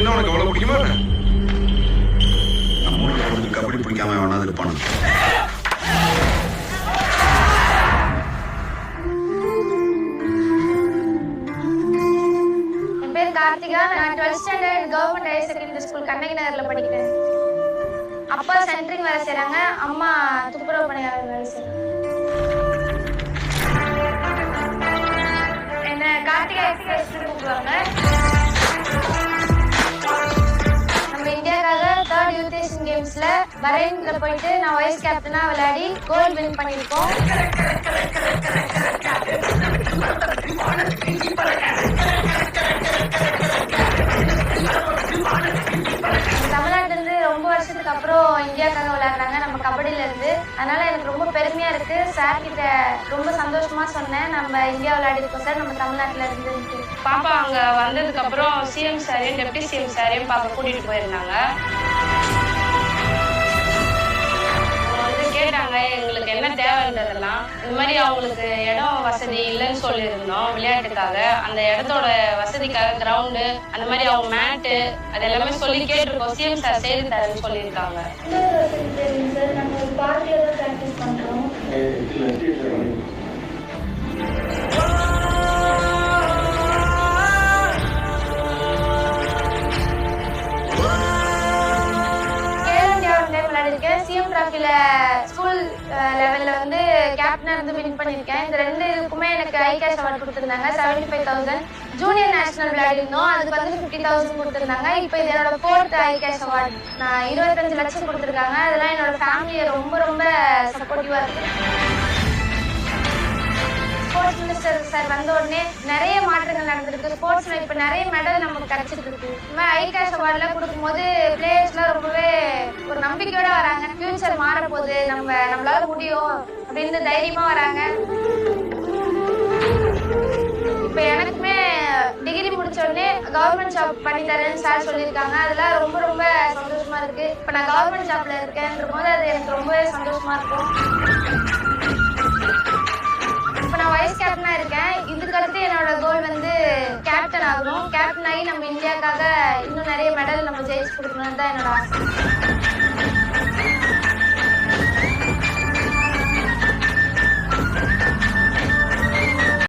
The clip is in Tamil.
கபடினா உனக்கு அவ்வளவு பிடிக்குமா என்ன? நம்ம ஊர்ல ஒருத்தர் கபடி பிடிக்காம வேணாது இருப்பானு. என் பேர் கார்த்திகா. நான் 12th standard government higher secondary school Kannagi நகர்ல படிக்கிறேன். அப்பா சென்ட்ரிங் வேலை செய்றாங்க, அம்மா துப்புரவு பணியாளர் வேலை செய்றாங்க. என்ன கார்த்திகா எக்ஸ்பிரஸ் கூப்பிடுவாங்க. நம்ம இந்தியாக்காக 3rd யூத் ஏஷியன் கேம்ஸ்ல பஹ்ரைன்ல போயிட்டு நான் வைஸ் கேப்டனா விளையாடி கோல்ட் வின் பண்ணியிருக்கோம். தமிழ்நாட்டுல இருந்து ரொம்ப வருஷத்துக்கு அப்புறம் இந்தியாக்காக விளையாடுறாங்க நம்ம கபடியில இருந்து. அதனால எனக்கு ரொம்ப பெருமையா இருக்கு. சார் கிட்ட ரொம்ப சந்தோஷமா சொன்னேன், நம்ம இந்தியா விளையாடிருக்கோம் சார் நம்ம தமிழ்நாட்டுல இருந்து. பாப்பா அங்க வந்ததுக்கு அப்புறம் சிஎம் சாரையும் டெப்டி சிஎம் சாரையும் பாப்பா கூட்டிட்டு போயிருந்தாங்க. கேட்டாங்க எங்களுக்கு என்ன தேவைன்றதெல்லாம். இந்த மாதிரி அவங்களுக்கு இடம் வசதி இல்லைன்னு சொல்லியிருந்தோம் விளையாட்டுக்காக. அந்த இடத்தோட வசதிக்காக கிரவுண்டு, அந்த மாதிரி அவங்க மேட்டு, அது எல்லாமே சொல்லி கேட்டிருக்கோம். சிஎம் சார் செய்து தரேன்னு சொல்லியிருக்காங்க. சிஎம் டிராஃபில ஸ்கூல் லெவல்ல வந்து கேப்டனா இருந்து வின் பண்ணிருக்கேன். இந்த 2 இதுக்குமே எனக்கு ஐ கேஷ் அவார்ட் கொடுத்திருந்தாங்க 75,000. ஜூனியர் நேஷனல் விளையாடிருந்தோம், அதுக்கு வந்து 50,000 கொடுத்திருந்தாங்க. இப்போ இது என்னோட 4th ஐ கேஷ் அவார்ட். நான் 25 லட்சம் கொடுத்திருக்காங்க. அதெல்லாம் என்னோட ஃபேமிலியை ரொம்ப ரொம்ப சப்போர்ட்டிவா இருக்கு. ஸ்போர்ட்ஸ் மினிஸ்டர் சார் வந்த உடனே நிறைய மாற்றங்கள் நடந்திருக்கு. ஸ்போர்ட்ஸ்ல இப்ப நிறைய மெடல் நமக்கு கிடைச்சிட்டு இருக்கு. இந்த மாதிரி ஐ கேஷ் அவார்ட்லாம் கொடுக்கும்போது பிளேயர்ஸ்லாம் ரொம்பவே ஒரு நம்பிக்கையோட வராங்க. ஃபியூச்சர் மாற போகுது, நம்மளால முடியும் அப்படின்னு தைரியமா வராங்க. இப்ப எனக்குமே டிகிரி முடிச்ச உடனே கவர்மெண்ட் ஜாப் பண்ணி தரேன்னு சார் சொல்லியிருக்காங்க. அதெல்லாம் ரொம்ப ரொம்ப சந்தோஷமா இருக்கு. இப்ப நான் கவர்மெண்ட் ஜாப்ல இருக்கேன்ற போது அது எனக்கு ரொம்பவே சந்தோஷமா இருக்கும். இப்போ நான் வைஸ் கேப்டனா இருக்கேன். இதுக்கடுத்து என்னோட கோல் வந்து கேப்டன் ஆகணும். கேப்டன் ஆகி நம்ம இந்தியாக்காக இன்னும் நிறைய மெடல் நம்ம ஜெயிச்சு கொடுக்கணும்னு தான் என்னோட ஆசை.